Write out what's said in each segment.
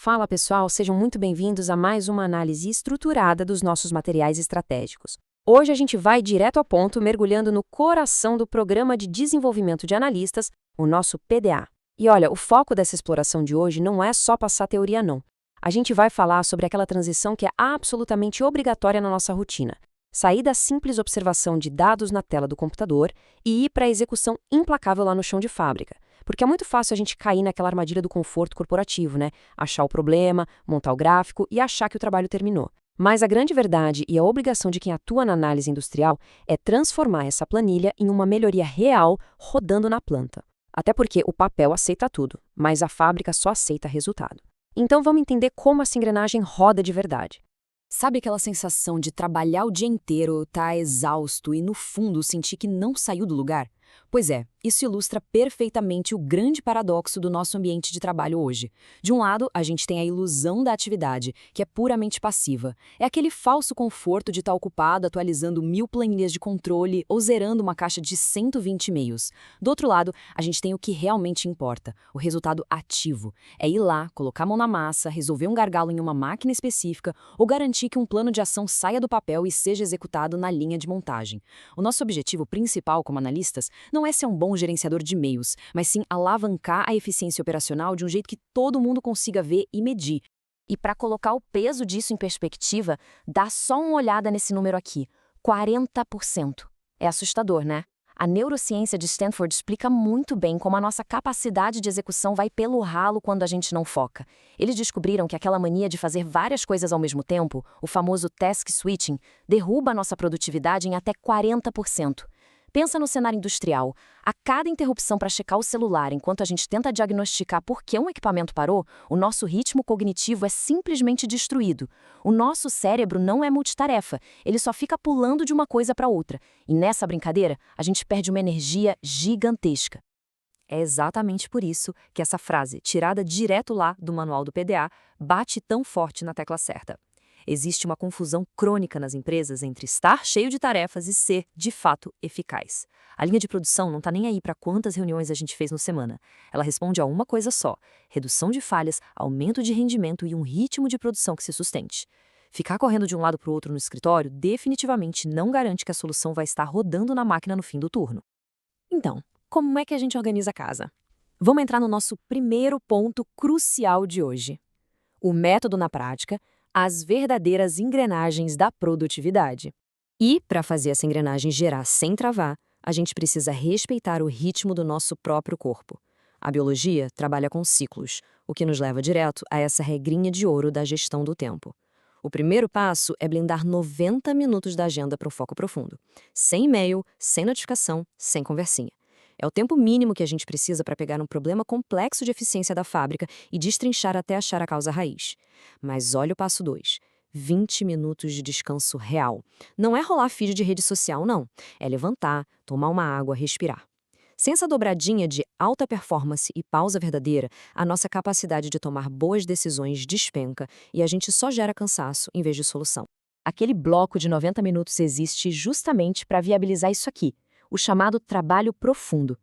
Fala pessoal, sejam muito bem-vindos a mais uma análise estruturada dos nossos materiais estratégicos. Hoje a gente vai direto ao ponto, mergulhando no coração do Programa de Desenvolvimento de Analistas, o nosso PDA. E olha, o foco dessa exploração de hoje não é só passar teoria não. A gente vai falar sobre aquela transição que é absolutamente obrigatória na nossa rotina. Sair da simples observação de dados na tela do computador e ir para a execução implacável lá no chão de fábrica. Porque é muito fácil a gente cair naquela armadilha do conforto corporativo, né? Achar o problema, montar o gráfico e achar que o trabalho terminou. Mas a grande verdade e a obrigação de quem atua na análise industrial é transformar essa planilha em uma melhoria real rodando na planta. Até porque o papel aceita tudo, mas a fábrica só aceita resultado. Então vamos entender como essa engrenagem roda de verdade. Sabe aquela sensação de trabalhar o dia inteiro, tá exausto e no fundo sentir que não saiu do lugar? Pois é, isso ilustra perfeitamente o grande paradoxo do nosso ambiente de trabalho hoje. De um lado, a gente tem a ilusão da atividade, que é puramente passiva. É aquele falso conforto de estar ocupado atualizando 1000 planilhas de controle ou zerando uma caixa de 120 e-mails. Do outro lado, a gente tem o que realmente importa, o resultado ativo. É ir lá, colocar a mão na massa, resolver um gargalo em uma máquina específica ou garantir que um plano de ação saia do papel e seja executado na linha de montagem. O nosso objetivo principal como analistas não é ser um bom gerenciador de e-mails, mas sim alavancar a eficiência operacional de um jeito que todo mundo consiga ver e medir. E para colocar o peso disso em perspectiva, dá só uma olhada nesse número aqui, 40%. É assustador, né? A neurociência de Stanford explica muito bem como a nossa capacidade de execução vai pelo ralo quando a gente não foca. Eles descobriram que aquela mania de fazer várias coisas ao mesmo tempo, o famoso task switching, derruba a nossa produtividade em até 40%. Pensa no cenário industrial. A cada interrupção para checar o celular enquanto a gente tenta diagnosticar por que um equipamento parou, o nosso ritmo cognitivo é simplesmente destruído. O nosso cérebro não é multitarefa, ele só fica pulando de uma coisa para outra. E nessa brincadeira, a gente perde uma energia gigantesca. É exatamente por isso que essa frase, tirada direto lá do manual do PDA, bate tão forte na tecla certa. Existe uma confusão crônica nas empresas entre estar cheio de tarefas e ser, de fato, eficaz. A linha de produção não está nem aí para quantas reuniões a gente fez na semana. Ela responde a uma coisa só: redução de falhas, aumento de rendimento e um ritmo de produção que se sustente. Ficar correndo de um lado para o outro no escritório definitivamente não garante que a solução vai estar rodando na máquina no fim do turno. Então, como é que a gente organiza a casa? Vamos entrar no nosso primeiro ponto crucial de hoje. O método na prática, as verdadeiras engrenagens da produtividade. E, para fazer essa engrenagem girar sem travar, a gente precisa respeitar o ritmo do nosso próprio corpo. A biologia trabalha com ciclos, o que nos leva direto a essa regrinha de ouro da gestão do tempo. O primeiro passo é blindar 90 minutos da agenda para o foco profundo. Sem e-mail, sem notificação, sem conversinha. É o tempo mínimo que a gente precisa para pegar um problema complexo de eficiência da fábrica e destrinchar até achar a causa raiz. Mas olha o passo 2. 20 minutos de descanso real. Não é rolar feed de rede social, não. É levantar, tomar uma água, respirar. Sem essa dobradinha de alta performance e pausa verdadeira, a nossa capacidade de tomar boas decisões despenca e a gente só gera cansaço em vez de solução. Aquele bloco de 90 minutos existe justamente para viabilizar isso aqui, o chamado trabalho profundo.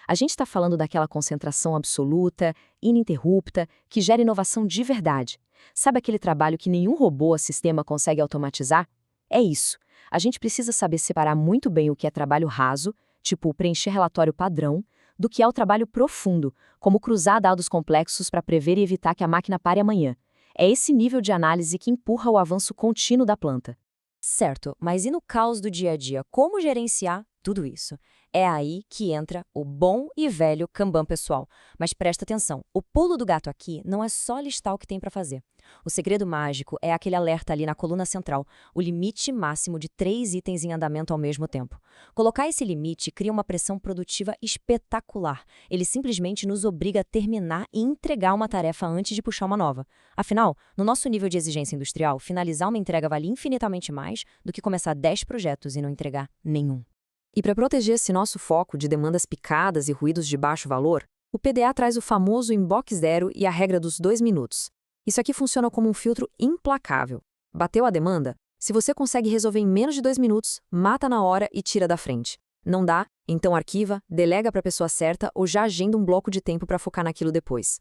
A gente está falando daquela concentração absoluta, ininterrupta, que gera inovação de verdade. Sabe aquele trabalho que nenhum robô ou sistema consegue automatizar? É isso. A gente precisa saber separar muito bem o que é trabalho raso, tipo preencher relatório padrão, do que é o trabalho profundo, como cruzar dados complexos para prever e evitar que a máquina pare amanhã. É esse nível de análise que empurra o avanço contínuo da planta. Certo, mas e no caos do dia a dia, como gerenciar tudo isso? É aí que entra o bom e velho Kanban pessoal. Mas presta atenção, o pulo do gato aqui não é só listar o que tem para fazer. O segredo mágico é aquele alerta ali na coluna central, o limite máximo de 3 itens em andamento ao mesmo tempo. Colocar esse limite cria uma pressão produtiva espetacular. Ele simplesmente nos obriga a terminar e entregar uma tarefa antes de puxar uma nova. Afinal, no nosso nível de exigência industrial, finalizar uma entrega vale infinitamente mais do que começar 10 projetos e não entregar nenhum. E para proteger esse nosso foco de demandas picadas e ruídos de baixo valor, o PDA traz o famoso inbox zero e a regra dos 2 minutos. Isso aqui funciona como um filtro implacável. Bateu a demanda? Se você consegue resolver em menos de 2 minutos, mata na hora e tira da frente. Não dá? Então arquiva, delega para a pessoa certa ou já agenda um bloco de tempo para focar naquilo depois.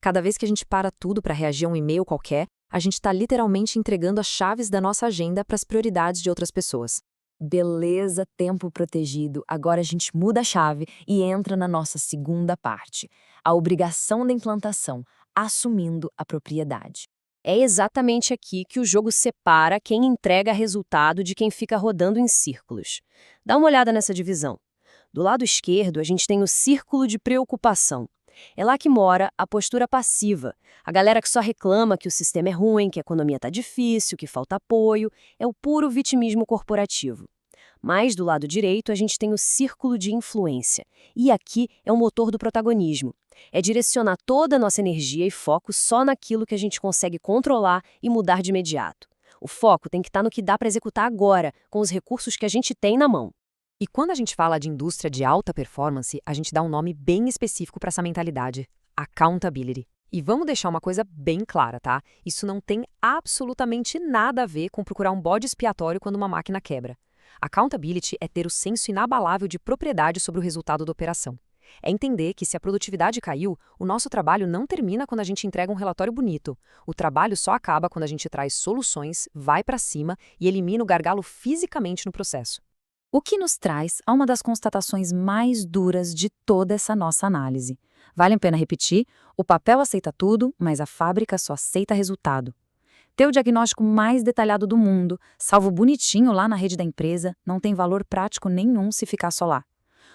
Cada vez que a gente para tudo para reagir a um e-mail qualquer, a gente está literalmente entregando as chaves da nossa agenda para as prioridades de outras pessoas. Beleza, tempo protegido. Agora a gente muda a chave e entra na nossa segunda parte, a obrigação da implantação, assumindo a propriedade. É exatamente aqui que o jogo separa quem entrega resultado de quem fica rodando em círculos. Dá uma olhada nessa divisão. Do lado esquerdo, a gente tem o círculo de preocupação. É lá que mora a postura passiva. A galera que só reclama que o sistema é ruim, que a economia está difícil, que falta apoio. É o puro vitimismo corporativo. Mas do lado direito, a gente tem o círculo de influência. E aqui é o motor do protagonismo. É direcionar toda a nossa energia e foco só naquilo que a gente consegue controlar e mudar de imediato. O foco tem que estar no que dá para executar agora, com os recursos que a gente tem na mão. E quando a gente fala de indústria de alta performance, a gente dá um nome bem específico para essa mentalidade: accountability. E vamos deixar uma coisa bem clara, tá? Isso não tem absolutamente nada a ver com procurar um bode expiatório quando uma máquina quebra. Accountability é ter o senso inabalável de propriedade sobre o resultado da operação. É entender que se a produtividade caiu, o nosso trabalho não termina quando a gente entrega um relatório bonito. O trabalho só acaba quando a gente traz soluções, vai para cima e elimina o gargalo fisicamente no processo. O que nos traz a uma das constatações mais duras de toda essa nossa análise. Vale a pena repetir? O papel aceita tudo, mas a fábrica só aceita resultado. Ter o diagnóstico mais detalhado do mundo, salvo bonitinho lá na rede da empresa, não tem valor prático nenhum se ficar só lá.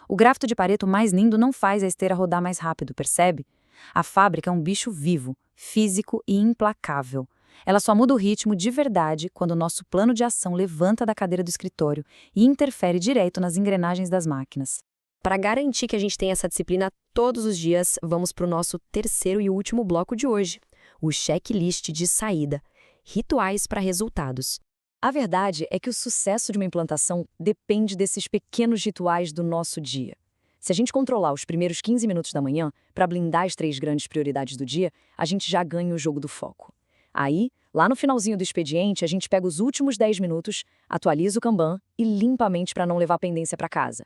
O gráfico de Pareto mais lindo não faz a esteira rodar mais rápido, percebe? A fábrica é um bicho vivo, físico e implacável. Ela só muda o ritmo de verdade quando o nosso plano de ação levanta da cadeira do escritório e interfere direto nas engrenagens das máquinas. Para garantir que a gente tenha essa disciplina todos os dias, vamos para o nosso terceiro e último bloco de hoje, o checklist de saída, rituais para resultados. A verdade é que o sucesso de uma implantação depende desses pequenos rituais do nosso dia. Se a gente controlar os primeiros 15 minutos da manhã para blindar as 3 grandes prioridades do dia, a gente já ganha o jogo do foco. Aí, lá no finalzinho do expediente, a gente pega os últimos 10 minutos, atualiza o Kanban e limpa a mente para não levar a pendência para casa.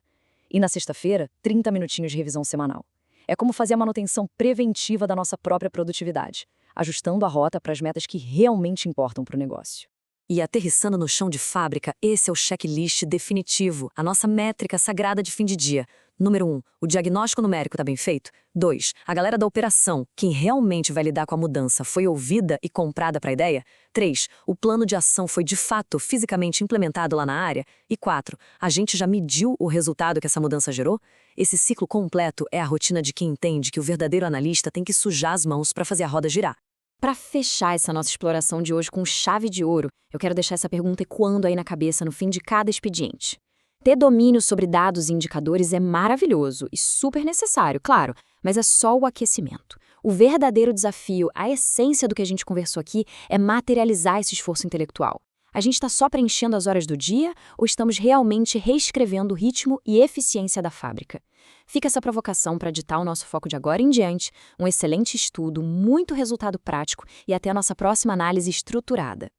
E na sexta-feira, 30 minutinhos de revisão semanal. É como fazer a manutenção preventiva da nossa própria produtividade, ajustando a rota para as metas que realmente importam para o negócio. E aterrissando no chão de fábrica, esse é o checklist definitivo, a nossa métrica sagrada de fim de dia. Número 1, o diagnóstico numérico está bem feito? 2, a galera da operação, quem realmente vai lidar com a mudança, foi ouvida e comprada para a ideia? 3, o plano de ação foi de fato fisicamente implementado lá na área? E 4, a gente já mediu o resultado que essa mudança gerou? Esse ciclo completo é a rotina de quem entende que o verdadeiro analista tem que sujar as mãos para fazer a roda girar. Para fechar essa nossa exploração de hoje com chave de ouro, eu quero deixar essa pergunta ecoando aí na cabeça no fim de cada expediente. Ter domínio sobre dados e indicadores é maravilhoso e super necessário, claro, mas é só o aquecimento. O verdadeiro desafio, a essência do que a gente conversou aqui, é materializar esse esforço intelectual. A gente está só preenchendo as horas do dia ou estamos realmente reescrevendo o ritmo e eficiência da fábrica? Fica essa provocação para ditar o nosso foco de agora em diante, um excelente estudo, muito resultado prático e até a nossa próxima análise estruturada.